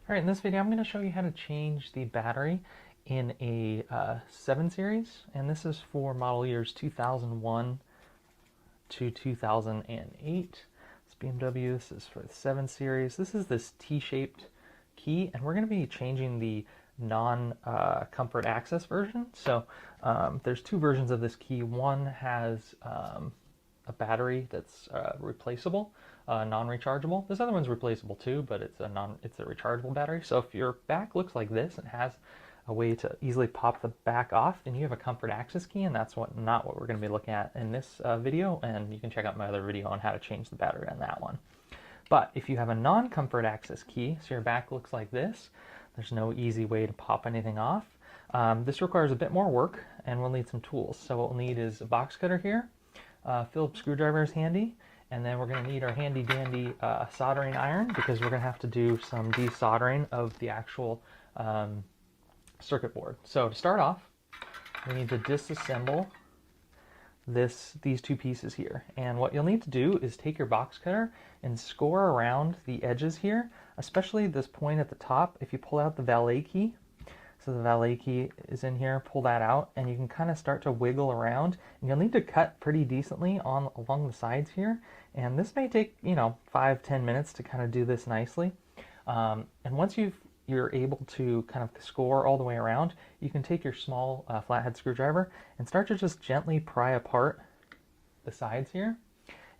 Alright, in this video I'm going to show you how to change the battery in a 7 Series, and this is for model years 2001 to 2008. It's BMW, this is for the 7 Series. This is this T-shaped key, and we're going to be changing the non-comfort access version. So there's two versions of this key. One has a battery that's replaceable, non-rechargeable. This other one's replaceable too, but it's a rechargeable battery. So if your back looks like this and has a way to easily pop the back off, then you have a comfort access key, and that's not what we're going to be looking at in this video. And you can check out my other video on how to change the battery on that one. But if you have a non-comfort access key, so your back looks like this, there's no easy way to pop anything off. This requires a bit more work, and we'll need some tools. So what we'll need is a box cutter here. Phillips screwdriver is handy, and then we're going to need our handy dandy soldering iron, because we're going to have to do some desoldering of the actual circuit board. So to start off, we need to disassemble these two pieces here. And what you'll need to do is take your box cutter and score around the edges here, especially this point at the top. If you pull out the valet key, so the valet key is in here, pull that out, and you can kind of start to wiggle around. And you'll need to cut pretty decently along the sides here. And this may take, 5-10 minutes to kind of do this nicely. And once you're able to kind of score all the way around, you can take your small flathead screwdriver and start to just gently pry apart the sides here.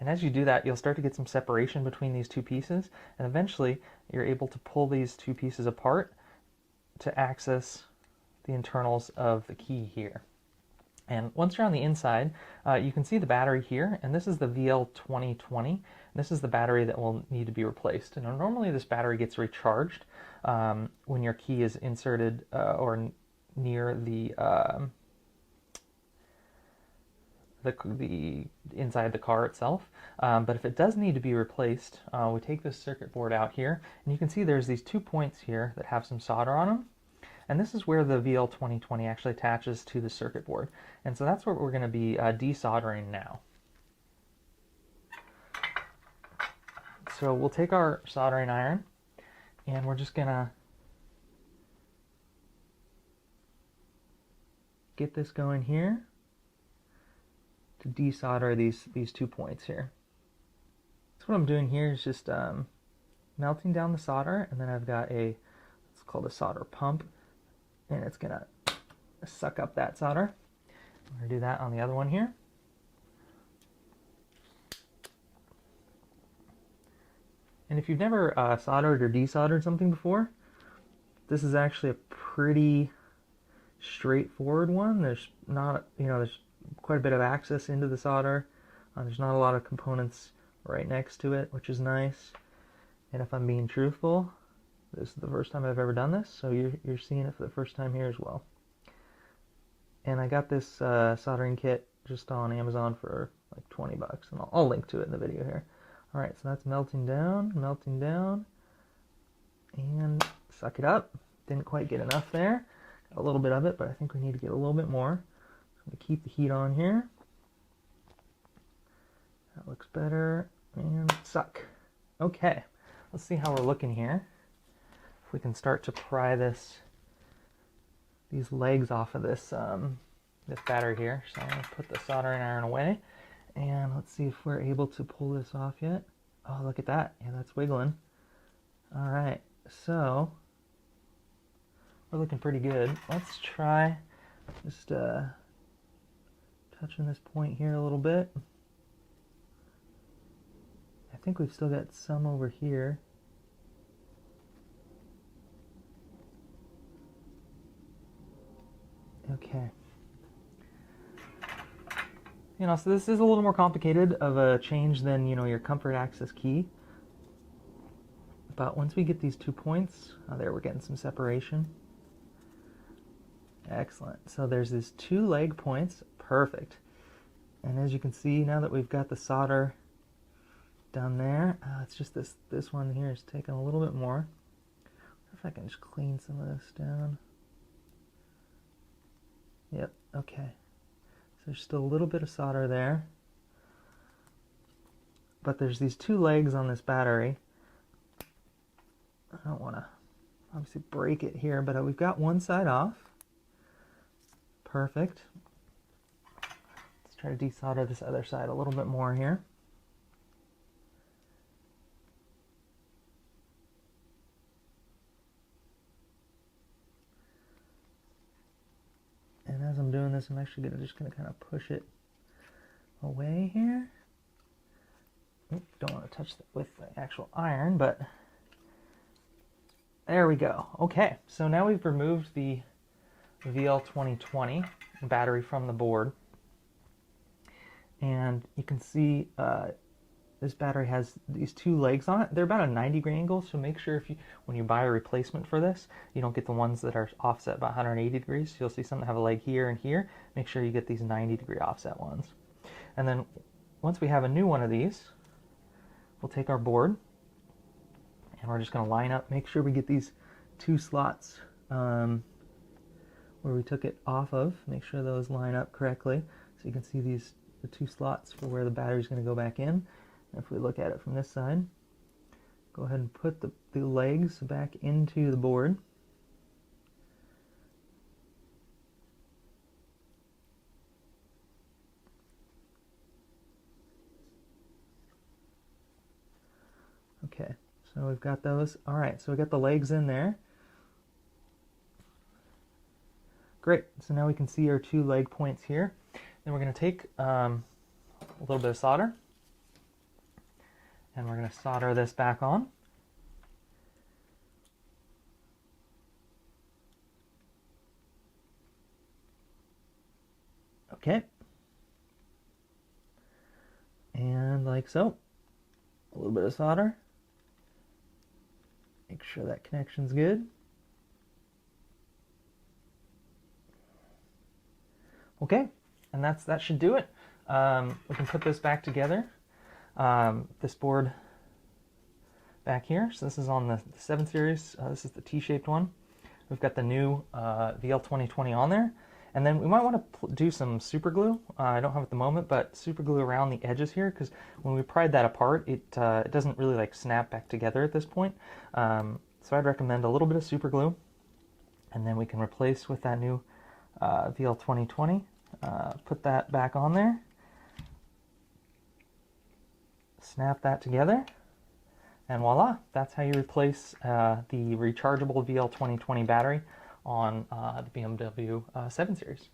And as you do that, you'll start to get some separation between these two pieces, and eventually you're able to pull these two pieces apart to access the internals of the key here. And once you're on the inside, you can see the battery here, and this is the VL2020. This is the battery that will need to be replaced. And normally this battery gets recharged when your key is inserted or near the inside the car itself. But if it does need to be replaced, we take this circuit board out here, and you can see there's these 2 points here that have some solder on them. And this is where the VL2020 actually attaches to the circuit board. And so that's what we're going to be desoldering now. So we'll take our soldering iron, and we're just going to get this going here to desolder these 2 points here. So what I'm doing here is just melting down the solder, and then I've got it's called a solder pump, and it's gonna suck up that solder. I'm gonna do that on the other one here. And if you've never soldered or desoldered something before, this is actually a pretty straightforward one. There's not, there's quite a bit of access into the solder. There's not a lot of components right next to it, which is nice. And if I'm being truthful, this is the first time I've ever done this, so you're seeing it for the first time here as well. And I got this soldering kit just on Amazon for like 20 bucks, and I'll link to it in the video here. Alright, so that's melting down, and suck it up. Didn't quite get enough there. Got a little bit of it, but I think we need to get a little bit more. So I'm going to keep the heat on here. That looks better, and suck. Okay, let's see how we're looking here. If we can start to pry these legs off of this battery here. So I'm going to put the soldering iron away, and let's see if we're able to pull this off yet. Oh, look at that. Yeah, that's wiggling. All right, so we're looking pretty good. Let's try just touching this point here a little bit. I think we've still got some over here. Okay. So this is a little more complicated of a change than, your comfort access key. But once we get these 2 points, there we're getting some separation. Excellent. So there's these 2 leg points. Perfect. And as you can see, now that we've got the solder down there, it's just this one here is taking a little bit more. If I can just clean some of this down. Yep, okay. So there's still a little bit of solder there. But there's these 2 legs on this battery. I don't want to obviously break it here, but we've got one side off. Perfect. Let's try to desolder this other side a little bit more here. And as I'm doing this, I'm actually just gonna kind of push it away here. Oop, don't want to touch that with the actual iron, but there we go. Okay, so now we've removed the VL2020 battery from the board, and you can see this battery has these two legs on it. They're about a 90-degree angle, so make sure when you buy a replacement for this, you don't get the ones that are offset by 180 degrees. You'll see some that have a leg here and here. Make sure you get these 90-degree offset ones. And then once we have a new one of these, we'll take our board and we're just going to line up, make sure we get these two slots where we took it off of, make sure those line up correctly. So you can see the two slots for where the battery is going to go back in. And if we look at it from this side, go ahead and put the legs back into the board. Okay, so we've got those. All right, so we got the legs in there. Great, so now we can see our two leg points here. Then we're going to take a little bit of solder, and we're going to solder this back on. Okay. And like so. A little bit of solder. Make sure that connection's good. Okay, and that should do it. We can put this back together. This board back here, so this is on the 7 series. This is the T-shaped one. We've got the new VL2020 on there. And then we might want to do some super glue. I don't have it at the moment, but super glue around the edges here, because when we pried that apart, it doesn't really like snap back together at this point. So I'd recommend a little bit of super glue, and then we can replace with that new VL2020. Put that back on there. Snap that together. And voila, that's how you replace the rechargeable VL2020 battery on the BMW 7 Series.